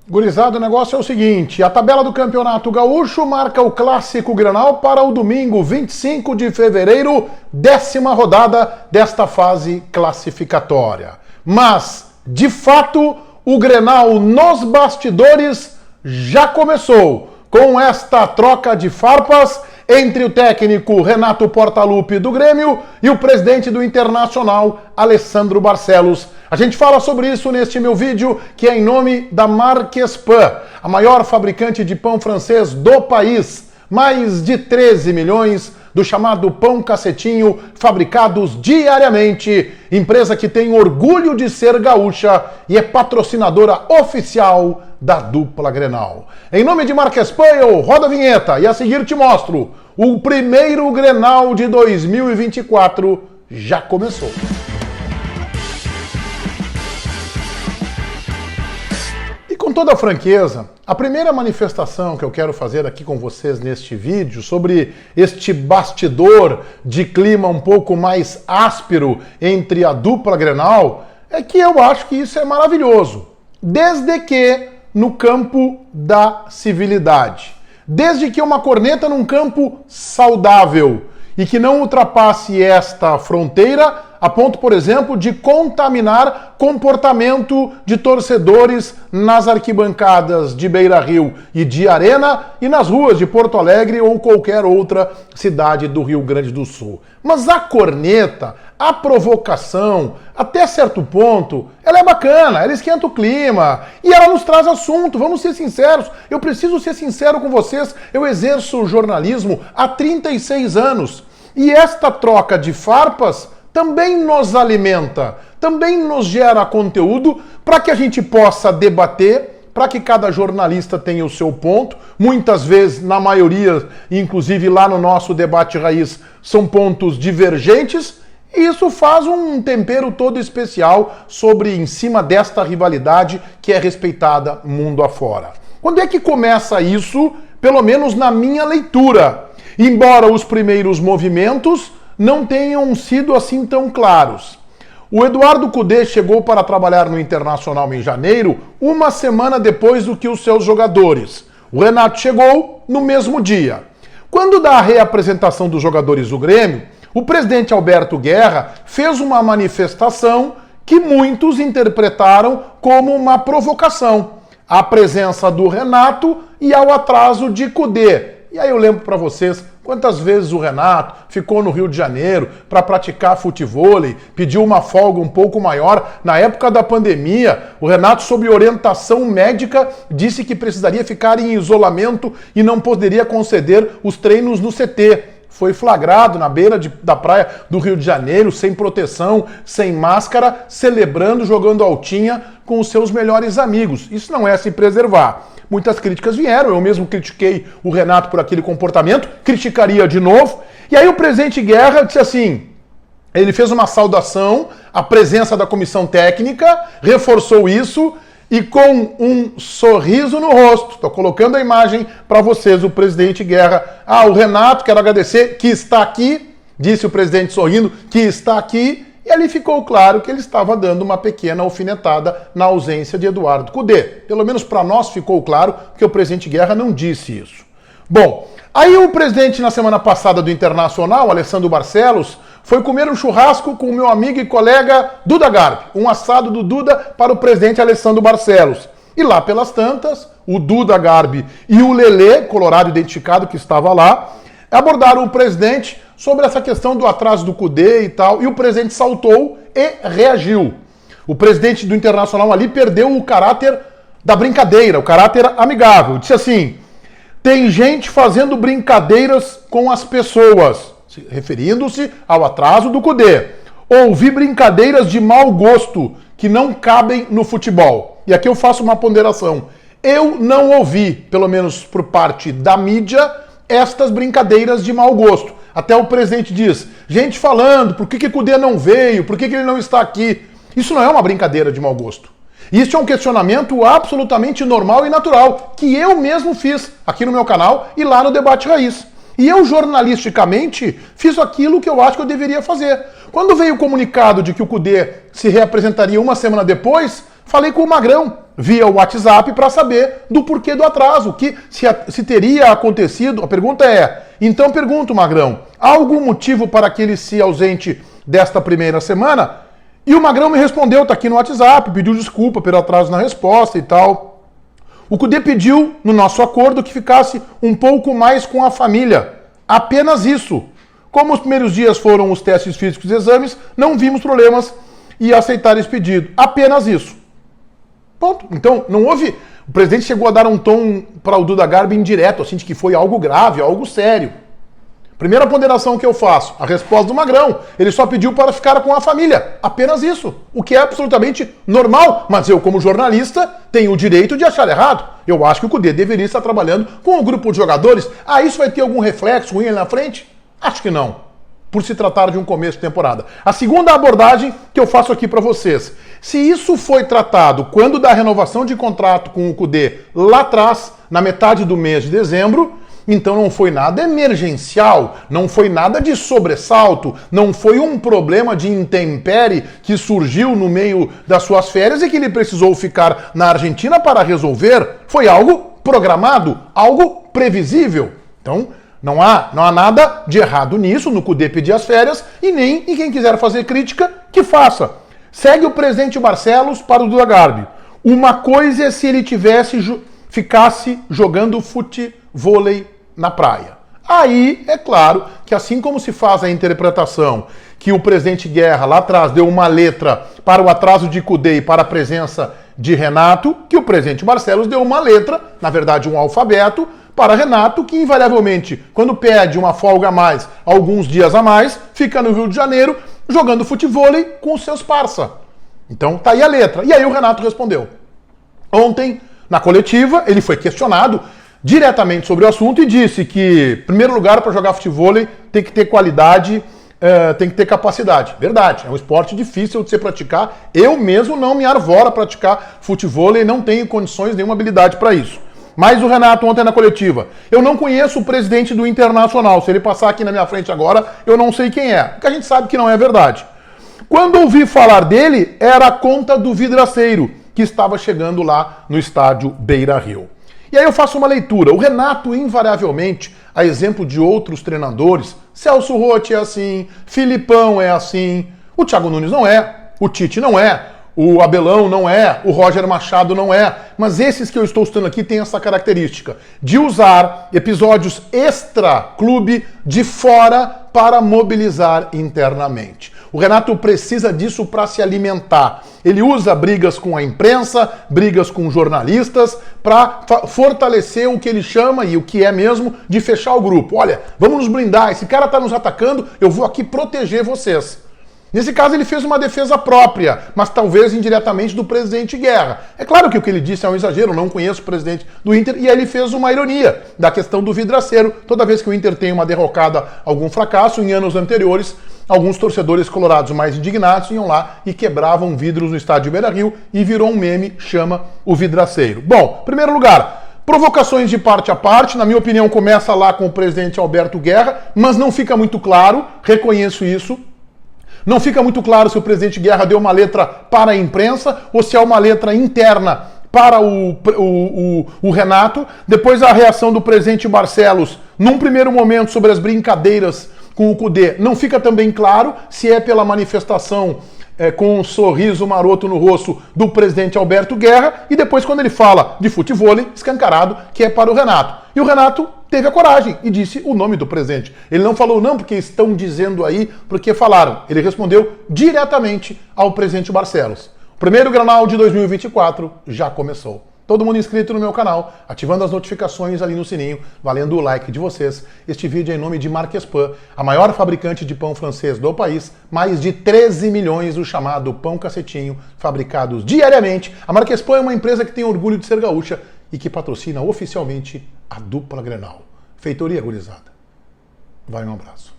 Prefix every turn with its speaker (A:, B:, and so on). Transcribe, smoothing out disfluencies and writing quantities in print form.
A: Gurizada, o negócio é o seguinte, a tabela do Campeonato Gaúcho marca o Clássico Grenal para o domingo, 25 de fevereiro, 10ª rodada desta fase classificatória. Mas, de fato, o Grenal nos bastidores já começou, com esta troca de farpas entre o técnico Renato Portaluppi do Grêmio e o presidente do Internacional, Alessandro Barcelos. A gente fala sobre isso neste meu vídeo, que é em nome da Marques Pan, a maior fabricante de pão francês do país. Mais de 13 milhões do chamado pão cacetinho, fabricados diariamente. Empresa que tem orgulho de ser gaúcha e é patrocinadora oficial da dupla Grenal. Em nome de Marques Pan, eu rodo a vinheta e a seguir te mostro o primeiro Grenal de 2024 já começou. Com toda franqueza, a primeira manifestação que eu quero fazer aqui com vocês neste vídeo sobre este bastidor de clima um pouco mais áspero entre a dupla Grenal é que eu acho que isso é maravilhoso, desde que no campo da civilidade, desde que uma corneta num campo saudável e que não ultrapasse esta fronteira a ponto, por exemplo, de contaminar comportamento de torcedores nas arquibancadas de Beira-Rio e de Arena e nas ruas de Porto Alegre ou qualquer outra cidade do Rio Grande do Sul. Mas a corneta, a provocação, até certo ponto, ela é bacana, ela esquenta o clima e ela nos traz assunto, vamos ser sinceros. Eu preciso ser sincero com vocês, eu exerço jornalismo há 36 anos e esta troca de farpas também nos alimenta, também nos gera conteúdo para que a gente possa debater, para que cada jornalista tenha o seu ponto. Muitas vezes, na maioria, inclusive lá no nosso debate raiz, são pontos divergentes. E isso faz um tempero todo especial em cima desta rivalidade que é respeitada mundo afora. Quando é que começa isso? Pelo menos na minha leitura. Embora os primeiros movimentos não tenham sido assim tão claros. O Eduardo Cudê chegou para trabalhar no Internacional em janeiro, uma semana depois do que os seus jogadores. O Renato chegou no mesmo dia. Quando da reapresentação dos jogadores do Grêmio, o presidente Alberto Guerra fez uma manifestação que muitos interpretaram como uma provocação à presença do Renato e ao atraso de Cudê. E aí eu lembro para vocês quantas vezes o Renato ficou no Rio de Janeiro para praticar futevôlei, pediu uma folga um pouco maior. Na época da pandemia, o Renato, sob orientação médica, disse que precisaria ficar em isolamento e não poderia conceder os treinos no CT. Foi flagrado na beira da praia do Rio de Janeiro, sem proteção, sem máscara, celebrando, jogando altinha com os seus melhores amigos. Isso não é se preservar. Muitas críticas vieram, eu mesmo critiquei o Renato por aquele comportamento, criticaria de novo. E aí o presidente Guerra disse assim, ele fez uma saudação à presença da comissão técnica, reforçou isso e com um sorriso no rosto, estou colocando a imagem para vocês, o presidente Guerra, o Renato, quero agradecer que está aqui, disse o presidente sorrindo, que está aqui. E ali ficou claro que ele estava dando uma pequena alfinetada na ausência de Eduardo Cudê. Pelo menos para nós ficou claro que o presidente Guerra não disse isso. Bom, aí o presidente na semana passada do Internacional, Alessandro Barcelos, foi comer um churrasco com o meu amigo e colega Duda Garbi, um assado do Duda para o presidente Alessandro Barcelos. E lá pelas tantas, o Duda Garbi e o Lelê, colorado identificado que estava lá, abordaram o presidente sobre essa questão do atraso do Cudê e tal, e o presidente saltou e reagiu. O presidente do Internacional ali perdeu o caráter da brincadeira, o caráter amigável. Disse assim, tem gente fazendo brincadeiras com as pessoas, referindo-se ao atraso do Cudê. Ouvi brincadeiras de mau gosto que não cabem no futebol. E aqui eu faço uma ponderação. Eu não ouvi, pelo menos por parte da mídia, estas brincadeiras de mau gosto. Até o presidente diz, gente falando, por que Cudê não veio, por que ele não está aqui? Isso não é uma brincadeira de mau gosto. Isso é um questionamento absolutamente normal e natural, que eu mesmo fiz aqui no meu canal e lá no Debate Raiz. E eu, jornalisticamente, fiz aquilo que eu acho que eu deveria fazer. Quando veio o comunicado de que o Cudê se reapresentaria uma semana depois, Falei com o Magrão via WhatsApp para saber do porquê do atraso, que se teria acontecido. A pergunta é, então pergunto, Magrão, há algum motivo para que ele se ausente desta primeira semana? E o Magrão me respondeu, tá aqui no WhatsApp, pediu desculpa pelo atraso na resposta e tal. O Kudê pediu, no nosso acordo, que ficasse um pouco mais com a família. Apenas isso. Como os primeiros dias foram os testes físicos e exames, não vimos problemas em aceitar esse pedido. Apenas isso. Ponto. Então, não houve... O presidente chegou a dar um tom para o Duda Garbi indireto, assim, de que foi algo grave, algo sério. Primeira ponderação que eu faço, a resposta do Magrão. Ele só pediu para ficar com a família. Apenas isso. O que é absolutamente normal. Mas eu, como jornalista, tenho o direito de achar errado. Eu acho que o Kudê deveria estar trabalhando com um grupo de jogadores. Ah, isso vai ter algum reflexo ruim ali na frente? Acho que não. Por se tratar de um começo de temporada. A segunda abordagem que eu faço aqui para vocês. Se isso foi tratado quando da renovação de contrato com o Kudê lá atrás, na metade do mês de dezembro... Então não foi nada emergencial, não foi nada de sobressalto, não foi um problema de intempérie que surgiu no meio das suas férias e que ele precisou ficar na Argentina para resolver. Foi algo programado, algo previsível. Então não há nada de errado nisso, no Kudê pedir as férias, e nem em quem quiser fazer crítica, que faça. Segue o presidente Barcelos para o Duda Garbi. Uma coisa é se ele ficasse jogando futevôlei na praia. Aí, é claro que assim como se faz a interpretação que o presidente Guerra lá atrás deu uma letra para o atraso de Kudê e para a presença de Renato, que o presidente Barcelos deu uma letra, na verdade um alfabeto, para Renato, que invariavelmente, quando pede uma folga a mais, alguns dias a mais, fica no Rio de Janeiro jogando futevôlei com os seus parça. Então tá aí a letra. E aí o Renato respondeu. Ontem, na coletiva, ele foi questionado diretamente sobre o assunto e disse que, em primeiro lugar, para jogar futevôlei tem que ter qualidade, tem que ter capacidade. Verdade, é um esporte difícil de se praticar. Eu mesmo não me arvoro a praticar futevôlei, não tenho condições, nenhuma habilidade para isso. Mas o Renato ontem na coletiva, eu não conheço o presidente do Internacional. Se ele passar aqui na minha frente agora, eu não sei quem é. Porque a gente sabe que não é verdade. Quando ouvi falar dele, era a conta do vidraceiro, que estava chegando lá no estádio Beira-Rio. E aí eu faço uma leitura. O Renato, invariavelmente, a exemplo de outros treinadores, Celso Roth é assim, Filipão é assim, o Thiago Nunes não é, o Tite não é, o Abelão não é, o Roger Machado não é, mas esses que eu estou citando aqui têm essa característica de usar episódios extra-clube de fora para mobilizar internamente. O Renato precisa disso para se alimentar. Ele usa brigas com a imprensa, brigas com jornalistas, para fortalecer o que ele chama, e o que é mesmo, de fechar o grupo. Olha, vamos nos blindar, esse cara está nos atacando, eu vou aqui proteger vocês. Nesse caso ele fez uma defesa própria, mas talvez indiretamente do presidente Guerra. É claro que o que ele disse é um exagero, não conheço o presidente do Inter, e aí ele fez uma ironia da questão do vidraceiro. Toda vez que o Inter tem uma derrocada, algum fracasso, em anos anteriores, alguns torcedores colorados mais indignados iam lá e quebravam vidros no estádio Beira-Rio e virou um meme, chama o vidraceiro. Bom, em primeiro lugar, provocações de parte a parte, na minha opinião começa lá com o presidente Alberto Guerra, mas não fica muito claro, reconheço isso. Não fica muito claro se o presidente Guerra deu uma letra para a imprensa ou se é uma letra interna para o Renato. Depois a reação do presidente Barcelos, num primeiro momento, sobre as brincadeiras com o Kudê. Não fica também claro se é pela manifestação com um sorriso maroto no rosto do presidente Alberto Guerra, e depois quando ele fala de futevôlei, escancarado, que é para o Renato. E o Renato teve a coragem e disse o nome do presidente. Ele não falou não porque estão dizendo aí, porque falaram. Ele respondeu diretamente ao presidente Barcelos. O primeiro Granal de 2024 já começou. Todo mundo inscrito no meu canal, ativando as notificações ali no sininho, valendo o like de vocês. Este vídeo é em nome de Marquespan, a maior fabricante de pão francês do país, mais de 13 milhões do chamado pão cacetinho, fabricados diariamente. A Marquespan é uma empresa que tem orgulho de ser gaúcha e que patrocina oficialmente a dupla Grenal. Feitoria gurizada. Vai, um abraço.